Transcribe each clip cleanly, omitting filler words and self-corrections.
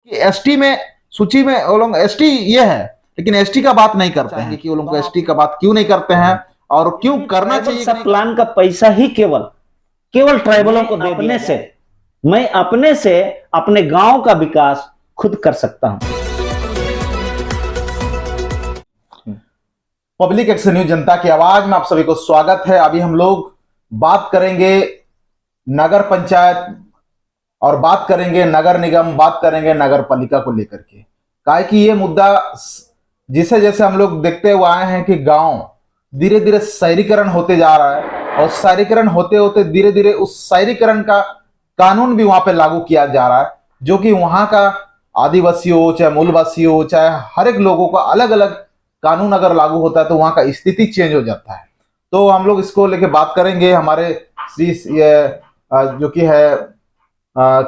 ST में सूची में वो लोग एसटी ये है, लेकिन एसटी का बात नहीं करते हैं कि वो लोग एसटी का बात क्यों नहीं करते हैं और क्यों करना चाहिए। सब प्लान का पैसा ही केवल ट्राइबलों को दे दिया से मैं अपने से अपने गांव का विकास खुद कर सकता हूं। पब्लिक एक्शन न्यूज जनता की आवाज में आप सभी को स्वागत है। अभी हम लोग बात करेंगे नगर पंचायत और बात करेंगे नगर निगम, बात करेंगे नगर पालिका को लेकर के। काहे कि ये मुद्दा जिसे जैसे हम लोग देखते हुए आए हैं कि गांव धीरे धीरे शहरीकरण होते जा रहा है और शहरीकरण होते होते धीरे धीरे उस शहरीकरण का कानून भी वहां पे लागू किया जा रहा है, जो कि वहां का आदिवासी हो चाहे मूलवासी हो चाहे हर एक लोगों का अलग अलग कानून अगर लागू होता है तो वहां का स्थिति चेंज हो जाता है। तो हम लोग इसको लेके बात करेंगे हमारे श्री जो कि है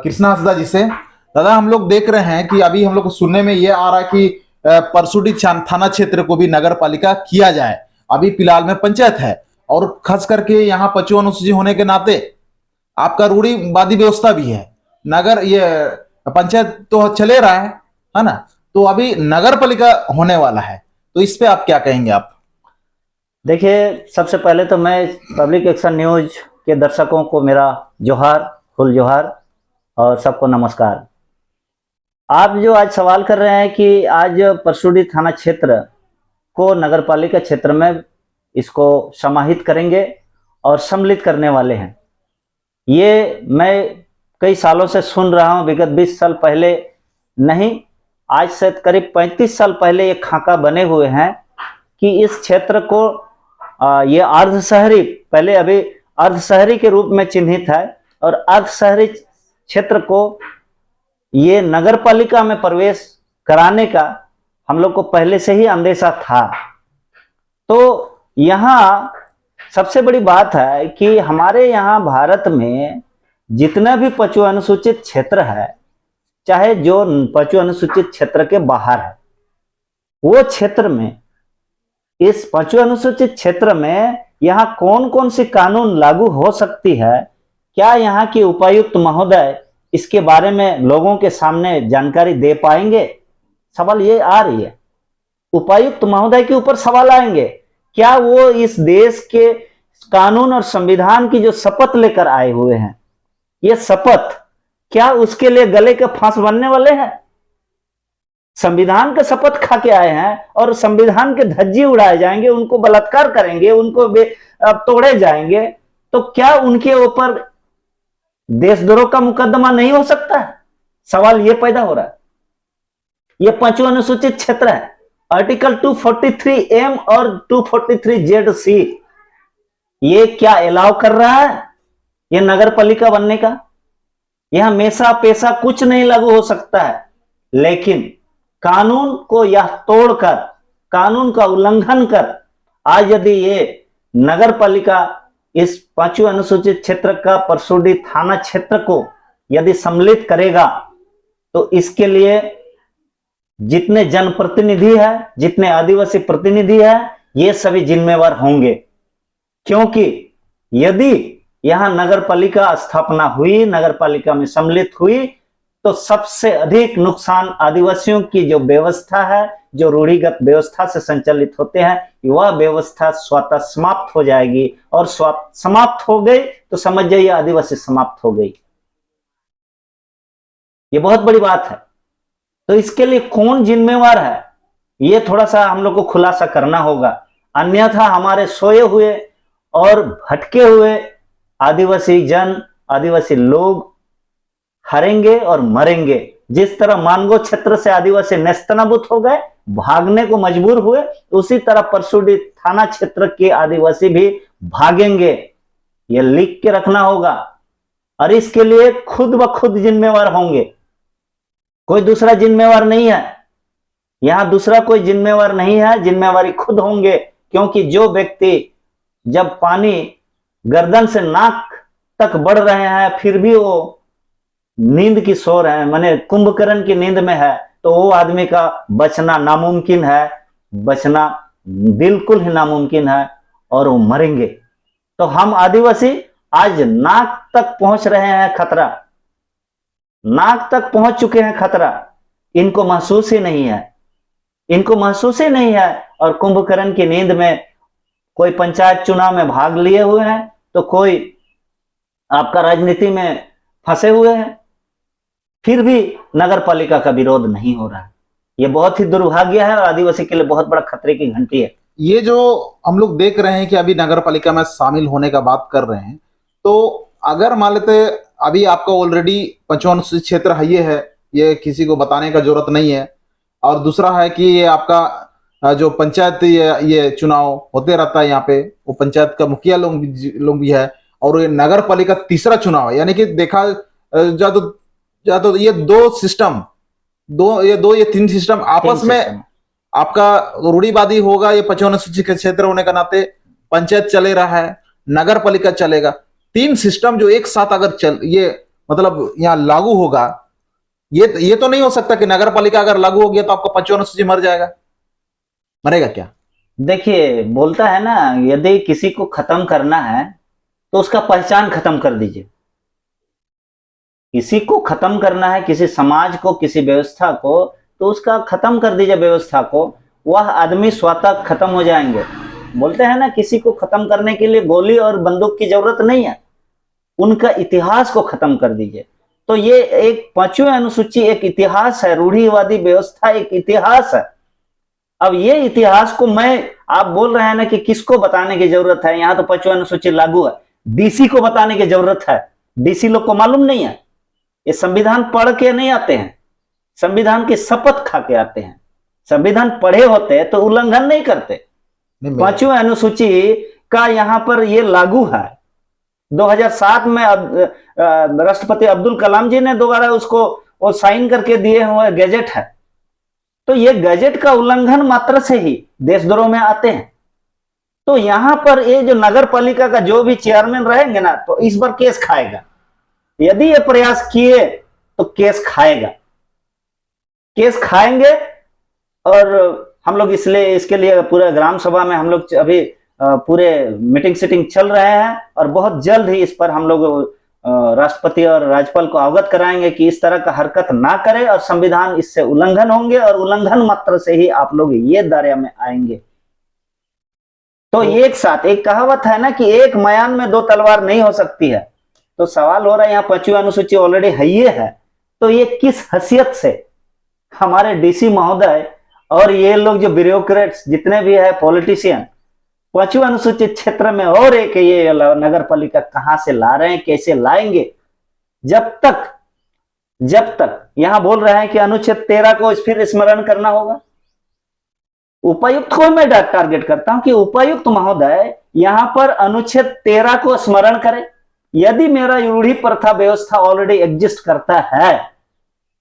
कृष्णा हंसदा जी से। दादा, हम लोग देख रहे हैं कि अभी हम लोग को सुनने में ये आ रहा है कि परसुडी थाना क्षेत्र को भी नगर पालिका किया जाए। अभी फिलहाल में पंचायत है और खास करके यहाँ पचो अनुसूची होने के नाते आपका रूढ़िवादी व्यवस्था भी है। नगर ये पंचायत तो चले रहा है ना, तो अभी नगर पालिका होने वाला है, तो इस पे आप क्या कहेंगे आप? देखिए, सबसे पहले तो मैं पब्लिक एक्शन न्यूज के दर्शकों को मेरा जोहार, फुल जोहार और सबको नमस्कार। आप जो आज सवाल कर रहे हैं कि आज परसुडी थाना क्षेत्र को नगर पालिका क्षेत्र में इसको समाहित करेंगे और सम्मिलित करने वाले हैं, ये मैं कई सालों से सुन रहा हूं। विगत 20 साल पहले नहीं, आज से करीब 35 साल पहले ये खाका बने हुए हैं कि इस क्षेत्र को ये अर्ध शहरी, पहले अभी अर्ध शहरी के रूप में चिन्हित है और अर्ध शहरी क्षेत्र को ये नगर पालिका में प्रवेश कराने का हम लोग को पहले से ही अंदेशा था। तो यहाँ सबसे बड़ी बात है कि हमारे यहाँ भारत में जितना भी पचो अनुसूचित क्षेत्र है, चाहे जो पचो अनुसूचित क्षेत्र के बाहर है, वो क्षेत्र में, इस पचो अनुसूचित क्षेत्र में यहाँ कौन कौन सी कानून लागू हो सकती है, क्या यहाँ के उपायुक्त महोदय इसके बारे में लोगों के सामने जानकारी दे पाएंगे? सवाल ये आ रही है। उपायुक्त महोदय के ऊपर सवाल आएंगे, क्या वो इस देश के कानून और संविधान की जो शपथ लेकर आए हुए हैं, ये शपथ क्या उसके लिए गले के फांस बनने वाले हैं? संविधान का शपथ खा के आए हैं और संविधान के धज्जी उड़ाए जाएंगे, उनको बलात्कार करेंगे, उनको तोड़े जाएंगे, तो क्या उनके ऊपर देशद्रोह का मुकदमा नहीं हो सकता है? सवाल ये पैदा हो रहा है। ये पांचवा अनुसूचित क्षेत्र है, आर्टिकल 243M और 243ZC, ये क्या अलाउ कर रहा है ये नगर पालिका बनने का? यहां मेसा पेशा कुछ नहीं लागू हो सकता है, लेकिन कानून को यह तोड़कर, कानून का उल्लंघन कर आज यदि ये नगर पालिका इस पांचवें अनुसूचित क्षेत्र का परसुडी थाना क्षेत्र को यदि सम्मिलित करेगा, तो इसके लिए जितने जनप्रतिनिधि है, जितने आदिवासी प्रतिनिधि है, ये सभी जिम्मेवार होंगे। क्योंकि यदि यहां नगर पालिका स्थापना हुई, नगर पालिका में सम्मिलित हुई, तो सबसे अधिक नुकसान आदिवासियों की जो व्यवस्था है, जो रूढ़िगत व्यवस्था से संचालित होते हैं, वह व्यवस्था स्वतः समाप्त हो जाएगी और समाप्त हो गई तो समझ जाइए आदिवासी समाप्त हो गई। ये बहुत बड़ी बात है। तो इसके लिए कौन जिम्मेवार है, ये थोड़ा सा हम लोग को खुलासा करना होगा, अन्यथा हमारे सोए हुए और भटके हुए आदिवासी जन, आदिवासी लोग हारेंगे और मरेंगे। जिस तरह मानगो क्षेत्र से आदिवासी नेस्तनाबूत हो गए, भागने को मजबूर हुए, उसी तरह परसुडी थाना क्षेत्र के आदिवासी भी भागेंगे। यह लिख के रखना होगा और इसके लिए खुद ब खुद जिम्मेवार होंगे, कोई दूसरा जिम्मेवार नहीं है। यहां दूसरा कोई जिम्मेवार नहीं है, जिम्मेवारी खुद होंगे। क्योंकि जो व्यक्ति जब पानी गर्दन से नाक तक बढ़ रहे हैं फिर भी वो नींद की सो रहे हैं, माने कुंभकर्ण की नींद में है, तो वो आदमी का बचना नामुमकिन है, बचना बिल्कुल ही नामुमकिन है और वो मरेंगे। तो हम आदिवासी आज नाक तक पहुंच रहे हैं खतरा, नाक तक पहुंच चुके हैं खतरा। इनको महसूस ही नहीं है, इनको महसूस ही नहीं है। और कुंभकर्ण की नींद में कोई पंचायत चुनाव में भाग लिए हुए हैं, तो कोई आपका राजनीति में फंसे हुए हैं, फिर भी नगर पालिका का विरोध नहीं हो रहा है। ये बहुत ही दुर्भाग्य है और आदिवासी के लिए बहुत बड़ा खतरे की घंटी है। ये जो हम लोग देख रहे हैं कि अभी नगर पालिका में शामिल होने का बात कर रहे हैं, तो अगर मान लेते अभी आपका ऑलरेडी 55 अनुसूचित क्षेत्र है, ये किसी को बताने का जरूरत नहीं है। और दूसरा है कि ये आपका जो पंचायत ये चुनाव होते रहता है यहाँ पे, वो पंचायत का मुखिया लोग भी है, और ये नगर पालिका तीसरा चुनाव है। यानी कि देखा जा तो ये दो सिस्टम, ये तीन सिस्टम आपस में आपका रूढ़िवादी होगा। ये 55 अनुसूचित क्षेत्र होने का नाते पंचायत चले रहा है, नगर पालिका चलेगा। तीन सिस्टम जो एक साथ अगर ये मतलब यहाँ लागू होगा, ये तो नहीं हो सकता कि नगर पालिका अगर लागू हो गया तो आपका 55 अनुसूचित मर जाएगा। मरेगा क्या? देखिए, बोलता है ना, यदि किसी को खत्म करना है तो उसका पहचान खत्म कर दीजिए। किसी को खत्म करना है, किसी समाज को, किसी व्यवस्था को, तो उसका खत्म कर दीजिए व्यवस्था को, वह आदमी स्वतः खत्म हो जाएंगे। बोलते हैं ना, किसी को खत्म करने के लिए गोली और बंदूक की जरूरत नहीं है, उनका इतिहास को खत्म कर दीजिए। तो ये एक 5वीं अनुसूची एक इतिहास है, रूढ़िवादी व्यवस्था एक इतिहास है। अब ये इतिहास को आप बोल रहे हैं ना कि किसको बताने की जरूरत है, यहाँ तो 5वीं अनुसूची लागू है, डीसी को बताने की जरूरत है। डीसी लोग को मालूम नहीं है, ये संविधान पढ़ के नहीं आते हैं, संविधान की शपथ खा के आते हैं। संविधान पढ़े होते तो उल्लंघन नहीं करते। 5वीं अनुसूची का यहाँ पर ये लागू है। 2007 में राष्ट्रपति अब्दुल कलाम जी ने दोबारा उसको वो साइन करके दिए हुए गैजेट है। तो ये गैजेट का उल्लंघन मात्र से ही देशद्रोह में आते हैं। तो यहां पर ये जो नगर पालिका का जो भी चेयरमैन रहेंगे ना, तो इस बार केस खाएगा। यदि ये प्रयास किए तो केस खाएगा, केस खाएंगे। और हम लोग इसके लिए पूरे ग्राम सभा में हम लोग अभी पूरे मीटिंग सीटिंग चल रहे हैं, और बहुत जल्द ही इस पर हम लोग राष्ट्रपति और राज्यपाल को अवगत कराएंगे कि इस तरह का हरकत ना करे, और संविधान इससे उल्लंघन होंगे, और उल्लंघन मात्र से ही आप लोग ये दायरे में आएंगे। तो एक साथ, एक कहावत है ना कि एक मयान में 2 तलवार नहीं हो सकती है। तो सवाल हो रहा है, यहाँ 5वीं अनुसूची ऑलरेडी है, तो ये किस हैसियत से हमारे डीसी महोदय और ये लोग जो ब्यूरोक्रेट्स जितने भी है, पॉलिटिशियन, 5वीं अनुसूचित क्षेत्र में और एक ये नगर पालिका कहां से ला रहे हैं, कैसे लाएंगे? जब तक यहां बोल रहे हैं कि अनुच्छेद 13 को फिर स्मरण करना होगा। उपायुक्त को मैं टारगेट करता हूं कि उपायुक्त महोदय यहां पर अनुच्छेद 13 को स्मरण करें। यदि मेरा रूढ़ी प्रथा व्यवस्था ऑलरेडी एग्जिस्ट करता है,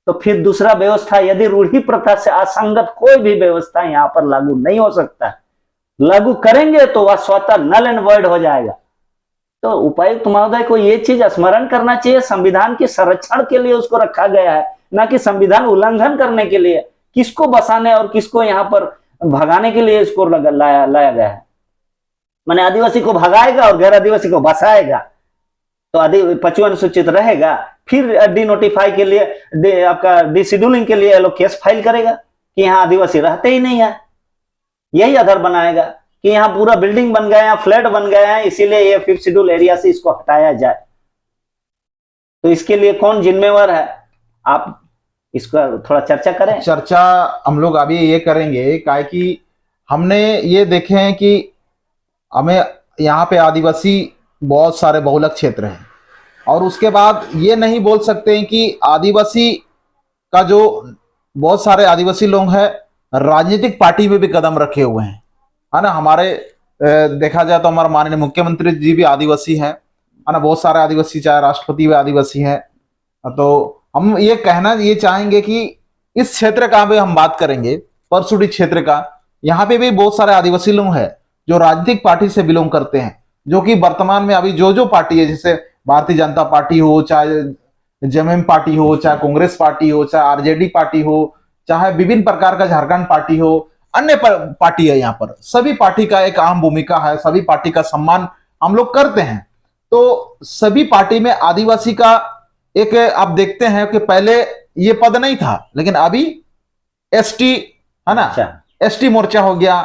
तो फिर दूसरा व्यवस्था, यदि रूढ़ी प्रथा से असंगत कोई भी व्यवस्था यहां पर लागू नहीं हो सकता। लागू करेंगे तो वह स्वतः नल एंड वॉइड हो जाएगा। तो उपायुक्त महोदय को यह चीज स्मरण करना चाहिए, संविधान के संरक्षण के लिए उसको रखा गया है, ना कि संविधान उल्लंघन करने के लिए, किसको बसाने और किसको यहाँ पर भगाने के लिए इसको लाया गया है। माने आदिवासी को भगाएगा और गैर आदिवासी को बसाएगा, तो 5वीं अनुसूचित रहेगा। फिर डी नोटिफाई के लिए, आपका डी शेड्यूलिंग के लिए लोग केस फाइल करेगा कि यहाँ आदिवासी रहते ही नहीं है। यही आधार बनाएगा कि यहाँ पूरा बिल्डिंग बन गया, फ्लैट बन गया है, इसीलिए ये 5th शेड्यूल एरिया से इसको हटाया जाए। तो इसके लिए कौन जिम्मेवार है? आप इसका थोड़ा चर्चा करें। चर्चा हम लोग अभी ये करेंगे, काहे कि हमने ये देखे हैं कि हमें यहाँ पे आदिवासी बहुत सारे बहुलक क्षेत्र हैं, और उसके बाद ये नहीं बोल सकते हैं कि आदिवासी का जो बहुत सारे आदिवासी लोग हैं राजनीतिक पार्टी में भी कदम रखे हुए हैं, है ना। हमारे देखा जाए तो हमारे माननीय मुख्यमंत्री जी भी आदिवासी हैं, है ना। बहुत सारे आदिवासी, चाहे राष्ट्रपति भी आदिवासी हैं। तो हम ये कहना ये चाहेंगे कि इस क्षेत्र का भी हम बात करेंगे, परसुडी क्षेत्र का, यहाँ पे भी बहुत सारे आदिवासी लोग हैं जो राजनीतिक पार्टी से बिलोंग करते हैं, जो कि वर्तमान में अभी जो पार्टी है, जैसे भारतीय जनता पार्टी हो, चाहे जेएमएम पार्टी हो, चाहे कांग्रेस पार्टी हो, चाहे आरजेडी पार्टी हो, चाहे विभिन्न प्रकार का झारखंड पार्टी हो, अन्य पार्टी है, यहाँ पर सभी पार्टी का एक अहम भूमिका है, सभी पार्टी का सम्मान हम लोग करते हैं। तो सभी पार्टी में आदिवासी का एक आप देखते हैं कि पहले ये पद नहीं था, लेकिन अभी एसटी, है ना, अच्छा, एसटी मोर्चा हो गया,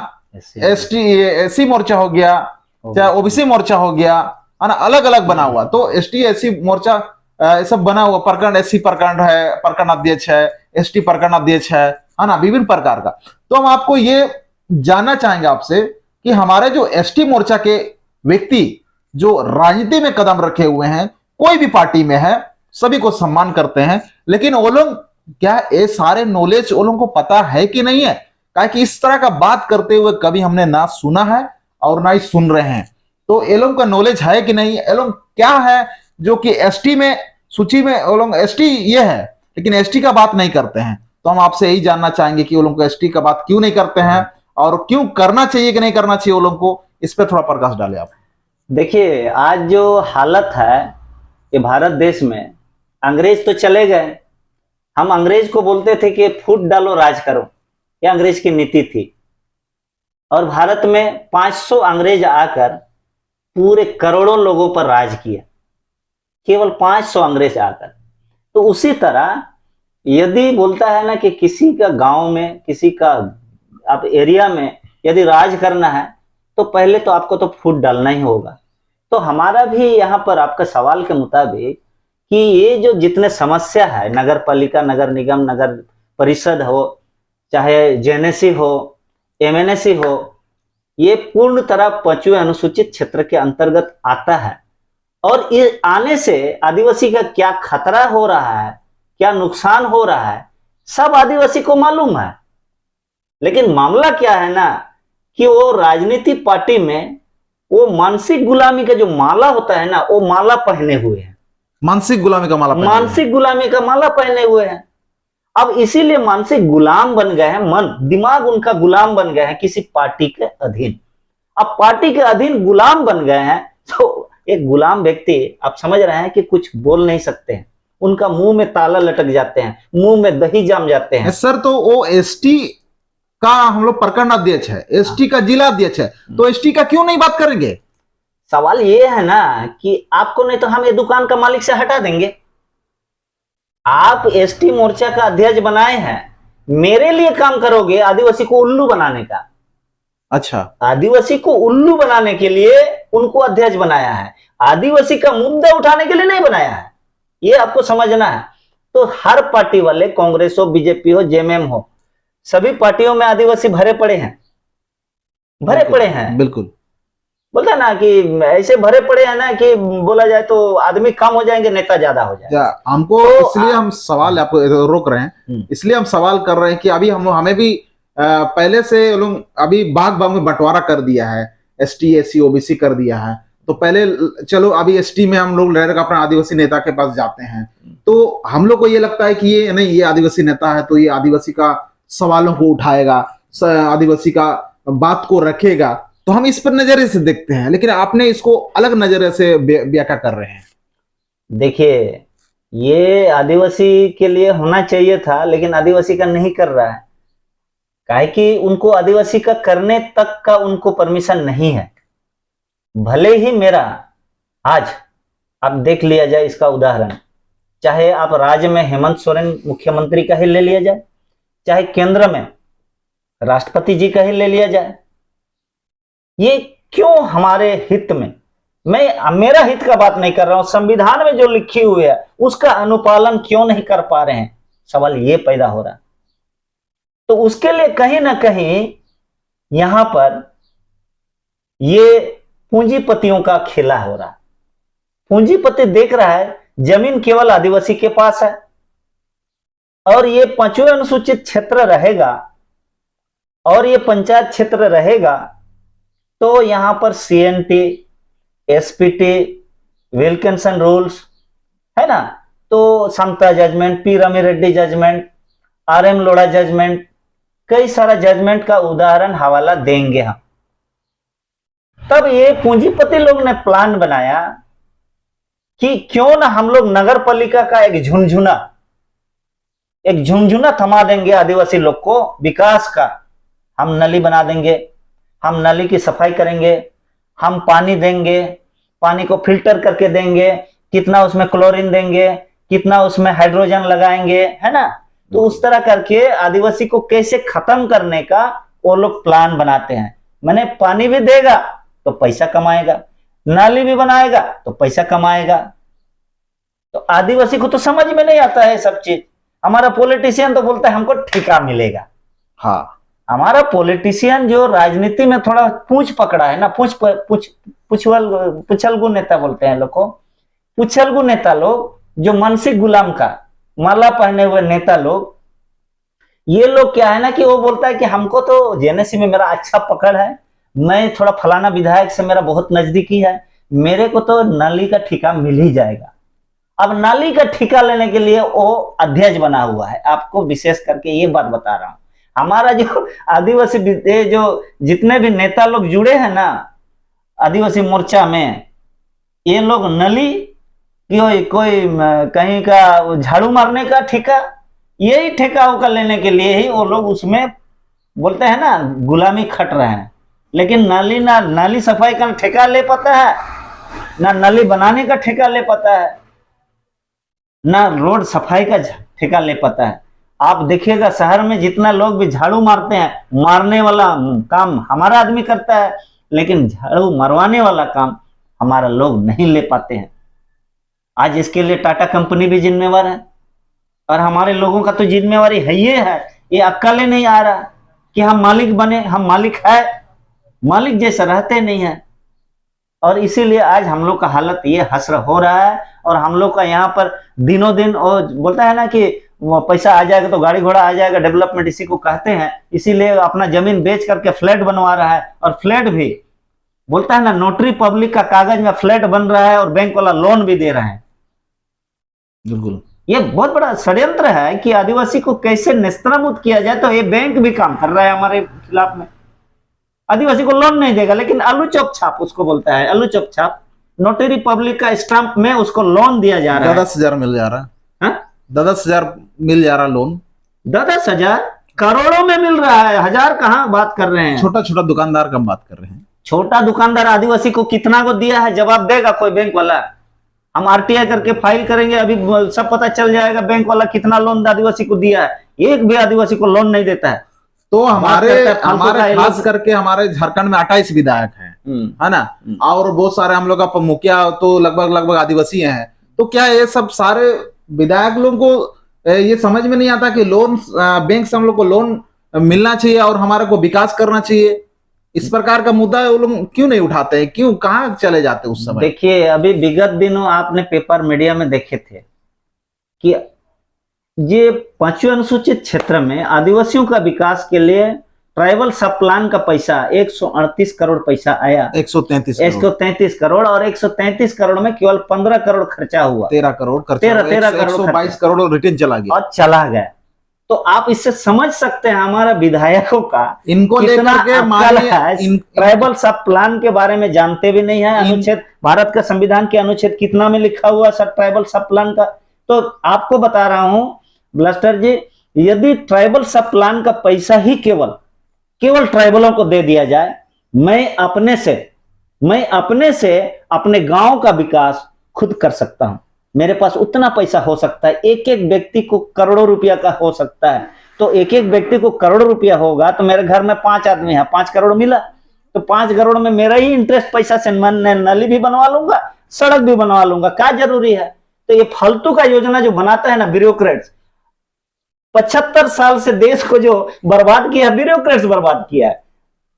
एसटी एससी मोर्चा हो गया, चाहे ओबीसी मोर्चा हो गया, है ना, अलग अलग बना हुआ। तो एसटी एससी मोर्चा ये सब बना हुआ, प्रखंड एससी प्रखंड है, प्रखंड अध्यक्ष है, एसटी प्रखंड अध्यक्ष है ना, विभिन्न प्रकार का। तो हम आपको ये जानना चाहेंगे आपसे कि हमारे जो एसटी मोर्चा के व्यक्ति जो राजनीति में कदम रखे हुए हैं, कोई भी पार्टी में है, सभी को सम्मान करते हैं, लेकिन वो लोग क्या ये सारे नॉलेज वो लोगों को पता है कि नहीं है? क्या कि इस तरह का बात करते हुए कभी हमने ना सुना है और ना ही सुन रहे हैं। तो ये लोगों का नॉलेज है कि नहीं? ये लोग क्या है जो कि एसटी में सूची में वो लोग एसटी ये है, लेकिन एसटी का बात नहीं करते हैं। तो हम आपसे यही जानना चाहेंगे कि वो लोग एसटी का बात क्यों नहीं करते हैं और क्यों करना चाहिए कि नहीं करना चाहिए वो लोग को, इस पर थोड़ा प्रकाश डालें आप। देखिए, आज जो हालत है कि भारत देश में, अंग्रेज तो चले गए, हम अंग्रेज को बोलते थे कि फूट डालो राज करो, यह अंग्रेज की नीति थी। और भारत में 500 अंग्रेज आकर पूरे करोड़ों लोगों पर राज किया, केवल 500 अंग्रेज आकर। तो उसी तरह यदि बोलता है ना कि किसी का गांव में, किसी का आप एरिया में यदि राज करना है तो पहले तो आपको तो फूट डालना ही होगा। तो हमारा भी यहाँ पर आपका सवाल के मुताबिक कि ये जो जितने समस्या है, नगर पालिका, नगर निगम, नगर परिषद हो, चाहे जेएनएसी हो, एमएनएसी हो, ये पूर्ण तरह 5वें अनुसूचित क्षेत्र के अंतर्गत आता है। और ये आने से आदिवासी का क्या खतरा हो रहा है, क्या नुकसान हो रहा है, सब आदिवासी को मालूम है। लेकिन मामला क्या है ना कि वो राजनीति पार्टी में वो मानसिक गुलामी का जो माला होता है ना, वो माला पहने हुए हैं। मानसिक गुलामी का माला पहने हुए हैं। मानसिक गुलामी का माला पहने हुए हैं। अब इसीलिए मानसिक गुलाम बन गए हैं, मन दिमाग उनका गुलाम बन गए हैं किसी पार्टी के अधीन। अब पार्टी के अधीन गुलाम बन गए हैं तो एक गुलाम व्यक्ति, आप समझ रहे हैं कि कुछ बोल नहीं सकते हैं, उनका मुंह में ताला लटक जाते हैं, मुंह में दही जाम जाते हैं। सर, तो वो एसटी का हम लोग प्रखंड अध्यक्ष है, एसटी का जिला अध्यक्ष है, तो एसटी का क्यों नहीं बात करेंगे? सवाल ये है ना कि आपको नहीं तो हम ये दुकान का मालिक से हटा देंगे। आप एसटी मोर्चा का अध्यक्ष बनाए हैं, मेरे लिए काम करोगे आदिवासी को उल्लू बनाने का। अच्छा, आदिवासी को उल्लू बनाने के लिए उनको अध्यक्ष बनाया है, आदिवासी का मुद्दा उठाने के लिए नहीं बनाया है, ये आपको समझना है। तो हर पार्टी वाले, कांग्रेस हो, बीजेपी हो, जेएमएम हो, सभी पार्टियों में आदिवासी भरे पड़े हैं, भरे पड़े हैं। बिल्कुल बोलता है ना कि ऐसे भरे पड़े हैं ना कि बोला जाए तो आदमी कम हो जाएंगे, नेता ज्यादा हो जाएंगे। हमको तो इसलिए हम सवाल आपको रोक रहे हैं, इसलिए हम सवाल कर रहे हैं कि अभी हम लोग, हमें भी पहले से लोग अभी भाग भाग में बंटवारा कर दिया है, एसटी एससी ओबीसी कर दिया है। तो पहले चलो अभी एसटी में हम लोग डायरेक्ट अपने आदिवासी नेता के पास जाते हैं, तो हम लोग को ये लगता है कि ये नहीं, ये आदिवासी नेता है तो ये आदिवासी का सवालों को उठाएगा, आदिवासी का बात को रखेगा, तो हम इस पर नजरिए से देखते हैं। लेकिन आपने इसको अलग नजरिए से व्याख्या कर रहे हैं। देखिए, ये आदिवासी के लिए होना चाहिए था, लेकिन आदिवासी का नहीं कर रहा है। काहे कि उनको आदिवासी का करने तक का उनको परमिशन नहीं है। भले ही मेरा आज आप देख लिया जाए इसका उदाहरण, चाहे आप राज्य में हेमंत सोरेन मुख्यमंत्री का ही ले लिया जाए, चाहे केंद्र में राष्ट्रपति जी का ही ले लिया जाए, ये क्यों हमारे हित में, मैं मेरा हित का बात नहीं कर रहा हूं, संविधान में जो लिखी हुई है उसका अनुपालन क्यों नहीं कर पा रहे हैं, सवाल ये पैदा हो रहा है। तो उसके लिए कहीं ना कहीं यहां पर ये पूंजीपतियों का खेला हो रहा है। पूंजीपति देख रहा है जमीन केवल आदिवासी के पास है, और ये 5वें अनुसूचित क्षेत्र रहेगा और ये पंचायत क्षेत्र रहेगा, तो यहां पर सीएनटी, एसपीटी, विल्किंसन रूल्स है ना, तो Samatha judgment, P Ramireddy judgment, RM Lodha judgment, कई सारा जजमेंट का उदाहरण हवाला देंगे हम। तब ये पूंजीपति लोग ने प्लान बनाया कि क्यों ना हम लोग नगर पालिका का एक झुंझुना थमा देंगे आदिवासी लोग को विकास का। हम नली बना देंगे, हम नली की सफाई करेंगे, हम पानी देंगे, पानी को फिल्टर करके देंगे, कितना उसमें क्लोरीन देंगे, कितना उसमें हाइड्रोजन लगाएंगे, है ना। तो उस तरह करके आदिवासी को कैसे खत्म करने का वो लोग प्लान बनाते हैं। मैंने पानी भी देगा तो पैसा कमाएगा, नाली भी बनाएगा तो पैसा कमाएगा। तो आदिवासी को तो समझ में नहीं आता है सब चीज। हमारा पॉलिटिशियन तो बोलता है हमको ठेका मिलेगा। हाँ, हमारा पॉलिटिशियन जो राजनीति में थोड़ा पूछ पकड़ा है ना, पुछलगू नेता बोलते हैं लोग को, पुछलगू नेता लोग, जो मानसिक गुलाम का माला पहने हुए नेता लोग, ये लोग क्या है ना कि वो बोलता है कि हमको तो जेएनएससी में मेरा अच्छा पकड़ है, मैं थोड़ा फलाना विधायक से मेरा बहुत नजदीकी है, मेरे को तो नाली का ठेका मिल ही जाएगा। अब नाली का ठेका लेने के लिए वो अध्यक्ष बना हुआ है। आपको विशेष करके ये बात बता रहा हूं, हमारा जो आदिवासी जो जितने भी नेता लोग जुड़े हैं ना आदिवासी मोर्चा में, ये लोग नली कोई कहीं का झाड़ू मारने का ठेका, यही ठेका होकर लेने के लिए ही वो लोग उसमें बोलते हैं ना गुलामी खट रहे हैं। लेकिन नाली सफाई का ठेका ले पाता है, ना नाली बनाने का ठेका ले पाता है, ना रोड सफाई का ठेका ले पाता है। आप देखिएगा शहर में जितना लोग भी झाड़ू मारते हैं, मारने वाला काम हमारा आदमी करता है, लेकिन झाड़ू मरवाने वाला काम हमारा लोग नहीं ले पाते हैं। आज इसके लिए टाटा कंपनी भी जिम्मेवार है और हमारे लोगों का तो जिम्मेवारी है ये अक्ल ही नहीं आ रहा कि हम मालिक बने। हम मालिक है, मालिक जैसा रहते नहीं है। और इसीलिए आज हम लोग का हालत ये हसर हो रहा है। और हम लोग का यहाँ पर दिनों दिन और बोलता है ना कि पैसा आ जाएगा तो गाड़ी घोड़ा आ जाएगा, डेवलपमेंट इसी को कहते हैं। इसीलिए अपना जमीन बेच करके फ्लैट बनवा रहा है, और फ्लैट भी बोलता है ना नोटरी पब्लिक का कागज में फ्लैट बन रहा है और बैंक वाला लोन भी दे रहा है। बिल्कुल, ये बहुत बड़ा षड्यंत्र है कि आदिवासी को कैसे नेस्तनाबूद किया जाए। तो ये बैंक भी काम कर रहा है हमारे खिलाफ में। आदिवासी को लोन नहीं देगा, लेकिन आलू चौक छाप उसको बोलता है, आलू चौक छाप नोटरी पब्लिक का स्टाम्प में उसको लोन दिया जा रहा है। 10,000 मिल जा रहा है, हाँ? 10,000 मिल जा रहा लोन। 10,000 करोड़ों में मिल रहा है, हजार कहाँ बात कर रहे हैं। छोटा छोटा दुकानदार कम बात कर रहे हैं। छोटा दुकानदार आदिवासी को कितना को दिया है, जवाब देगा कोई बैंक वाला? हम आरटीआई करके फाइल करेंगे, अभी सब पता चल जाएगा बैंक वाला कितना लोन आदिवासी को दिया है। एक भी आदिवासी को लोन नहीं देता है। तो हमारे खास करके हमारे झारखंड में 28 विधायक हैं, है ना, और बहुत सारे हम लोग का मुखिया तो लगभग आदिवासी हैं। तो क्या ये सब सारे विधायक लोगों को ये समझ में नहीं आता कि लोन बैंक से हम लोग को लोन मिलना चाहिए और हमारे को विकास करना चाहिए? इस प्रकार का मुद्दा वो लोग क्यों नहीं उठाते हैं? क्यों, कहाँ चले जाते उस समय? देखिए, अभी विगत दिनों आपने पेपर मीडिया में देखे थे कि ये 5वें अनुसूचित क्षेत्र में आदिवासियों का विकास के लिए ट्राइबल सब प्लान का पैसा 138 करोड़ पैसा आया। 133 करोड़ और 133 करोड़ में केवल 15 करोड़ खर्चा हुआ। 13 करोड़ खर्चा, 13 करोड़ 122 करोड़ रिटर्न चला गया और चला गया। तो आप इससे समझ सकते हैं हमारा विधायकों का इनको लेकर के ट्राइबल सब प्लान के बारे में जानते भी नहीं है। अनुच्छेद भारत का संविधान के अनुच्छेद कितना में लिखा हुआ सब ट्राइबल सब प्लान का। तो आपको बता रहा हूं ब्लस्टर जी, यदि ट्राइबल सब प्लान का पैसा ही केवल ट्राइबलों को दे दिया जाए, मैं अपने से अपने गांव का विकास खुद कर सकता हूं। मेरे पास उतना पैसा हो सकता है, एक एक व्यक्ति को करोड़ों रुपया का हो सकता है। तो एक एक व्यक्ति को करोड़ों रुपया होगा तो मेरे घर में 5 आदमी है, 5 करोड़ मिला तो 5 करोड़ में मेरा ही इंटरेस्ट पैसा से मैं नाली भी बनवा लूंगा, सड़क भी बनवा लूंगा। क्या जरूरी है? तो ये फालतू का योजना जो बनाता है ना ब्यूरोक्रेट्स, 75 साल से देश को जो बर्बाद किया, ब्यूरोक्रेट्स बर्बाद किया है।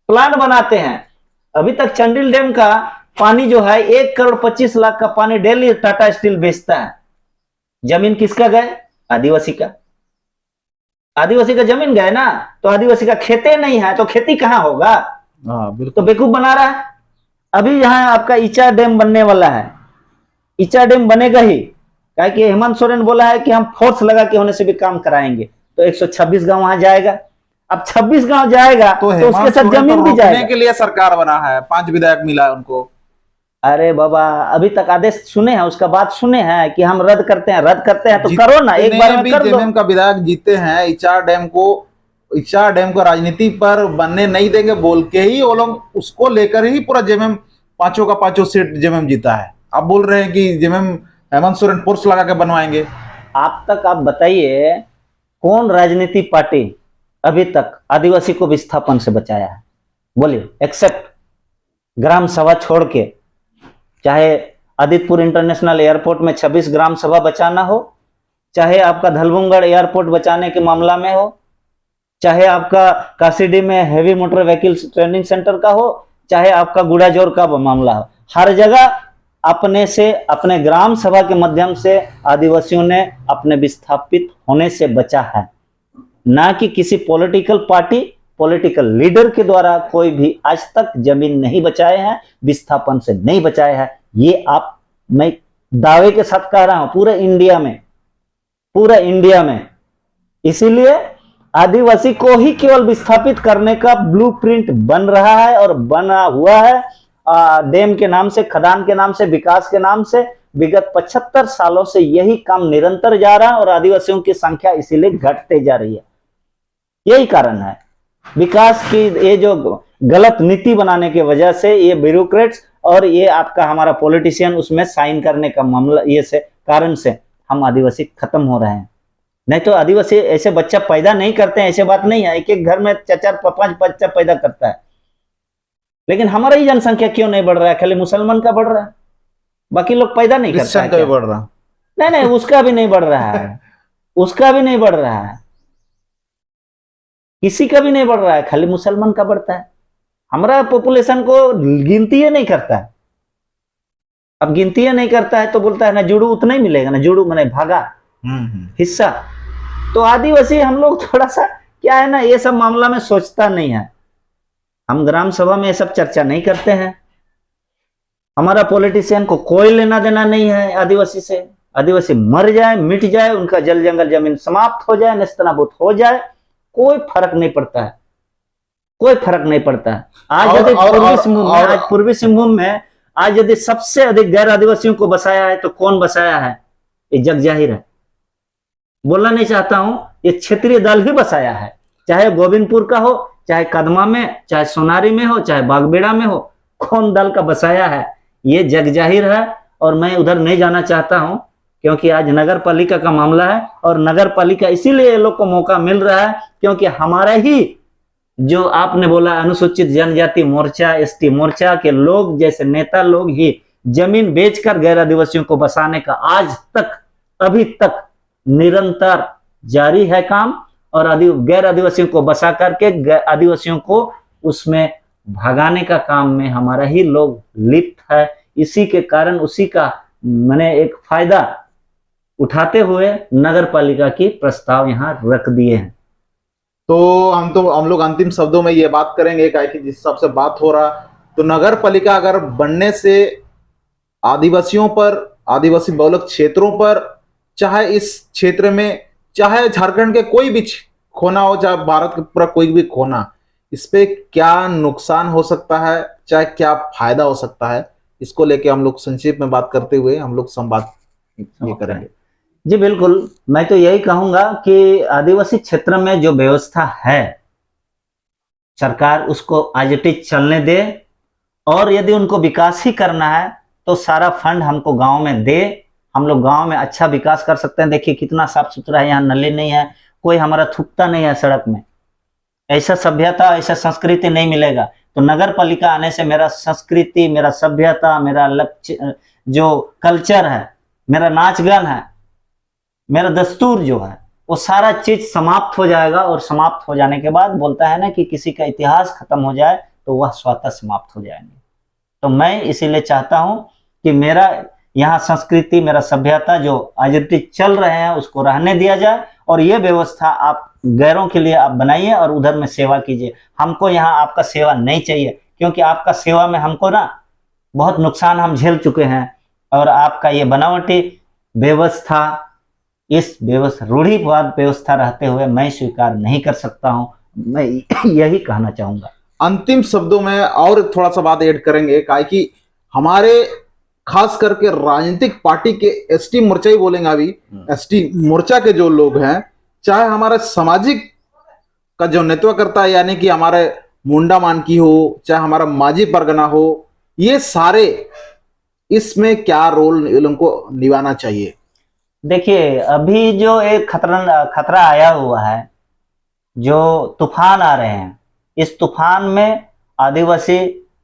प्लान बनाते हैं, अभी तक चंडिल डैम का पानी जो है 1 करोड़ 25 लाख का पानी डेली टाटा स्टील बेचता है। जमीन किसका गए? आदिवासी का। आदिवासी का जमीन गए ना, तो आदिवासी का खेते नहीं है तो खेती कहां होगा? तो बेवकूफ बना रहा है। अभी यहां आपका ईचा डैम बनने वाला है, ईचा डैम बनेगा ही, क्या कि हेमंत सोरेन बोला है कि हम फोर्स लगा के होने से भी काम कराएंगे। तो 126 गांव वहां जाएगा। अब 26 गांव जाएगा तो उसके साथ जमीन भी जाएगा। के लिए सरकार बना है, 5 विधायक मिला उनको। अरे बाबा, अभी तक आदेश सुने हैं, उसका बात सुने हैं कि हम रद्द करते हैं तो करो ना, एक बार में कर दो। जेएमएम का विधायक जीते हैं, इचार डैम को राजनीति पर बनने नहीं देंगे बोल के ही वो लोग उसको लेकर ही पूरा जेएमएम 5 का 5 सीट जेएमएम जीता है। अब बोल रहे हैं कि जेएमएम हेमंत सोरेन फोर्स लगा के बनवाएंगे। आप बताइए कौन राजनीति पार्टी अभी तक आदिवासी को विस्थापन से बचाया है? बोलिए, एक्सेप्ट ग्राम सभा छोड़ के। चाहे आदित्यपुर इंटरनेशनल एयरपोर्ट में 26 ग्राम सभा बचाना हो, चाहे आपका धलभुमगढ़ एयरपोर्ट बचाने के मामला में हो, चाहे आपका काशीडीह में heavy motor vehicles training centre का हो, चाहे आपका गुड़ाजोर का मामला हो, हर जगह अपने से, अपने ग्राम सभा के माध्यम से आदिवासियों ने अपने विस्थापित होने से बचा है। ना कि किसी पॉलिटिकल पार्टी, पॉलिटिकल लीडर के द्वारा कोई भी आज तक जमीन नहीं बचाए हैं, विस्थापन से नहीं बचाए हैं। ये मैं दावे के साथ कह रहा हूं, पूरे इंडिया में, पूरा इंडिया में। इसीलिए आदिवासी को ही केवल विस्थापित करने का ब्लूप्रिंट बन रहा है और बना हुआ है। डैम के नाम से, खदान के नाम से, विकास के नाम से विगत 75 सालों से यही काम निरंतर जा रहा है और आदिवासियों की संख्या इसीलिए घटते जा रही है। यही कारण है। विकास की ये जो गलत नीति बनाने की वजह से ये ब्यूरोक्रेट्स और ये आपका हमारा पॉलिटिशियन उसमें साइन करने का मामला, ये से कारण से हम आदिवासी खत्म हो रहे हैं। नहीं तो आदिवासी ऐसे बच्चा पैदा नहीं करते हैं, ऐसे बात नहीं है। एक एक घर में 4-5 बच्चा पैदा करता है। लेकिन हमारा ही जनसंख्या क्यों नहीं बढ़ रहा है? खाली मुसलमान का बढ़ रहा है, बाकी लोग पैदा नहीं करते हैं। बढ़ रहा, नहीं, उसका भी नहीं बढ़ रहा है, उसका भी नहीं बढ़ रहा है, किसी का भी नहीं बढ़ रहा है, खाली मुसलमान का बढ़ता है। हमारा पॉपुलेशन को गिनती ही नहीं करता है। अब गिनती ही नहीं करता है तो बोलता है ना जुड़ू उतना ही मिलेगा, ना जुड़ू मैंने भागा हिस्सा। तो आदिवासी हम लोग थोड़ा सा क्या है ना, ये सब मामला में सोचता नहीं है। हम ग्राम सभा में ये सब चर्चा नहीं करते हैं। हमारा पॉलिटिशियन को कोई लेना देना नहीं है आदिवासी से। आदिवासी मर जाए, मिट जाए, उनका जल जंगल जमीन समाप्त हो जाए, नेस्तनाबूत हो जाए, कोई फर्क नहीं पड़ता है, कोई फर्क नहीं पड़ता है। आज यदि पूर्वी सिंहभूम में आज यदि सबसे अधिक गैर आदिवासियों को बसाया है तो कौन बसाया है? ये जग जाहिर है। बोलना नहीं चाहता हूं, ये क्षेत्रीय दल ही बसाया है। चाहे गोविंदपुर का हो, चाहे कदमा में, चाहे सोनारी में हो, चाहे बागबेड़ा में हो, कौन दल का बसाया है ये जग जाहिर है। और मैं उधर नहीं जाना चाहता हूं क्योंकि आज नगर पालिका का मामला है और नगर पालिका इसीलिए ये लोग को मौका मिल रहा है क्योंकि हमारा ही जो आपने बोला अनुसूचित जनजाति मोर्चा, एसटी मोर्चा के लोग जैसे नेता लोग ही जमीन बेचकर गैर आदिवासियों को बसाने का आज तक, अभी तक निरंतर जारी है काम। और गैर आदिवासियों को बसा करके आदिवासियों को उसमें भगाने का काम में हमारा ही लोग लिप्त है। इसी के कारण उसी का मैंने एक फायदा उठाते हुए नगर पालिका की प्रस्ताव यहाँ रख दिए हैं। तो हम लोग अंतिम शब्दों में ये बात करेंगे कि जिस हिसाब से बात हो रहा, तो नगर पालिका अगर बनने से आदिवासियों पर, आदिवासी बहुलक क्षेत्रों पर, चाहे इस क्षेत्र में, चाहे झारखंड के कोई भी कोना हो, चाहे भारत के पूरा कोई भी कोना, इस पे क्या नुकसान हो सकता है, चाहे क्या फायदा हो सकता है, इसको लेके हम लोग संक्षेप में बात करते हुए हम लोग संवाद ये करेंगे। जी बिल्कुल, मैं तो यही कहूंगा कि आदिवासी क्षेत्र में जो व्यवस्था है सरकार उसको आज इट इज चलने दे और यदि उनको विकास ही करना है तो सारा फंड हमको गांव में दे। हम लोग गांव में अच्छा विकास कर सकते हैं। देखिए कितना साफ सुथरा है, यहाँ नली नहीं है, कोई हमारा थूकता नहीं है सड़क में। ऐसा सभ्यता, ऐसा संस्कृति नहीं मिलेगा। तो नगर पालिका आने से मेरा संस्कृति, मेरा सभ्यता, मेरा लक्ष्य जो कल्चर है, मेरा नाच गान है, मेरा दस्तूर जो है, वो सारा चीज समाप्त हो जाएगा। और समाप्त हो जाने के बाद बोलता है ना कि किसी का इतिहास खत्म हो जाए तो वह स्वतः समाप्त हो जाएंगे। तो मैं इसीलिए चाहता हूं कि मेरा यहाँ संस्कृति, मेरा सभ्यता जो आज चल रहे हैं उसको रहने दिया जाए और ये व्यवस्था आप गैरों के लिए आप बनाइए और उधर में सेवा कीजिए। हमको यहाँ आपका सेवा नहीं चाहिए क्योंकि आपका सेवा में हमको ना बहुत नुकसान हम झेल चुके हैं। और आपका ये बनावटी व्यवस्था, इस व्यवस्था, रूढ़िवाद व्यवस्था रहते हुए मैं स्वीकार नहीं कर सकता हूं। मैं यही कहना चाहूंगा। अंतिम शब्दों में और थोड़ा सा बात ऐड करेंगे कि हमारे खास करके राजनीतिक पार्टी के एसटी मोर्चा ही बोलेंगे अभी, एसटी मोर्चा के जो लोग हैं, चाहे हमारे सामाजिक का जो नेतृत्व करता है यानी कि हमारे मुंडा मानकी हो, चाहे हमारा माझी परगना हो, ये सारे इसमें क्या रोल इन लोगों को निभाना चाहिए? देखिए, अभी जो एक खतरा आया हुआ है, जो तूफान आ रहे हैं, इस तूफान में आदिवासी,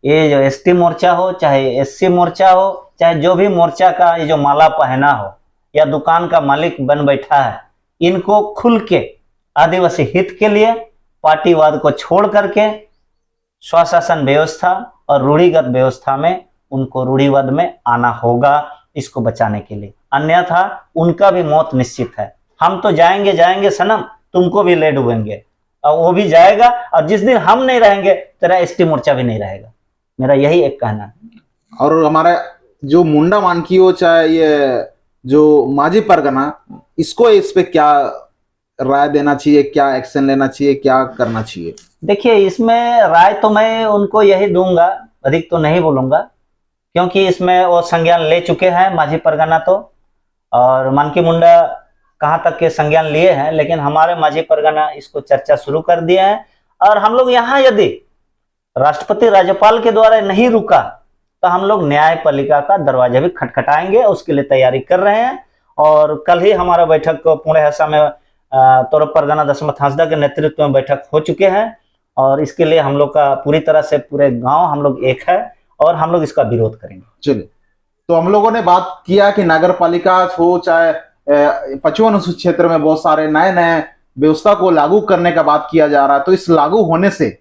ये जो एसटी मोर्चा हो, चाहे एससी मोर्चा हो, चाहे जो भी मोर्चा का ये जो माला पहना हो, या दुकान का मालिक बन बैठा है, इनको खुल के आदिवासी हित के लिए पार्टीवाद को छोड़ करके स्वशासन व्यवस्था और रूढ़िगत व्यवस्था में उनको रूढ़िवाद में आना होगा, इसको बचाने के लिए। अन्यथा उनका भी मौत निश्चित है। हम तो जाएंगे जाएंगे सनम, तुमको भी ले डूबेंगे, और वो भी जाएगा, और जिस दिन हम नहीं रहेंगे तेरा एसटी मोर्चा भी नहीं रहेगा। मेरा यही एक कहना है। और हमारा जो मुंडा मानकी हो, चाहे ये जो माझी परगना, इसको इस पे क्या राय देना चाहिए, क्या एक्शन लेना चाहिए, क्या करना चाहिए? देखिए, इसमें राय तो मैं उनको यही दूंगा, अधिक तो नहीं बोलूंगा, क्योंकि इसमें वो संज्ञान ले चुके हैं माझी परगना तो, और मानकी मुंडा कहाँ तक के संज्ञान लिए हैं, लेकिन हमारे माझी परगना इसको चर्चा शुरू कर दिया है। और हम लोग यहाँ यदि राष्ट्रपति राज्यपाल के द्वारा नहीं रुका तो हम लोग न्यायपालिका का दरवाजा भी खटखटाएंगे, उसके लिए तैयारी कर रहे हैं। और कल ही हमारा बैठक पुणे हसा में तोरप परगना दशमथ हांसदा के नेतृत्व में बैठक हो चुके हैं, और इसके लिए हम लोग का पूरी तरह से पूरे गांव हम लोग एक है, और हम लोग इसका विरोध करेंगे। चलिए, तो हम लोगों ने बात किया कि नगर पालिका हो, चाहे 55 अनुसूचित क्षेत्र में बहुत सारे नए नए व्यवस्था को लागू करने का बात किया जा रहा है। तो इस लागू होने से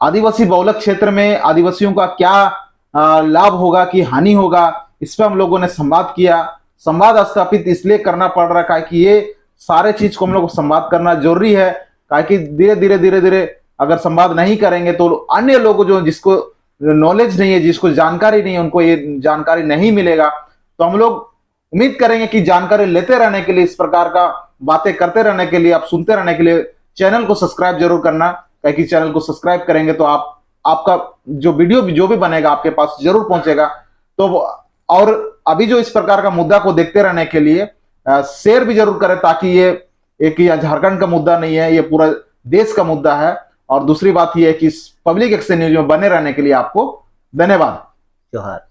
आदिवासी बहुलक क्षेत्र में आदिवासियों का क्या लाभ होगा कि हानि होगा, इस पर हम लोगों ने संवाद किया। संवाद स्थापित इसलिए करना पड़ रहा है कि ये सारे चीज को हम लोग को संवाद करना जरूरी है, कि धीरे धीरे अगर संवाद नहीं करेंगे तो अन्य लोग जो जिसको नॉलेज नहीं है, जिसको जानकारी नहीं है, उनको ये जानकारी नहीं मिलेगा। तो हम लोग उम्मीद करेंगे कि जानकारी लेते रहने के लिए, इस प्रकार का बातें करते रहने के लिए, आप सुनते रहने के लिए चैनल को सब्सक्राइब जरूर करना, क्योंकि चैनल को सब्सक्राइब करेंगे तो आपका जो वीडियो जो भी बनेगा आपके पास जरूर पहुंचेगा। तो और अभी जो इस प्रकार का मुद्दा को देखते रहने के लिए शेयर भी जरूर करें, ताकि ये एक झारखंड का मुद्दा नहीं है, ये पूरा देश का मुद्दा है। और दूसरी बात यह है कि इस पब्लिक एक्शन न्यूज में बने रहने के लिए आपको धन्यवाद। जोहार।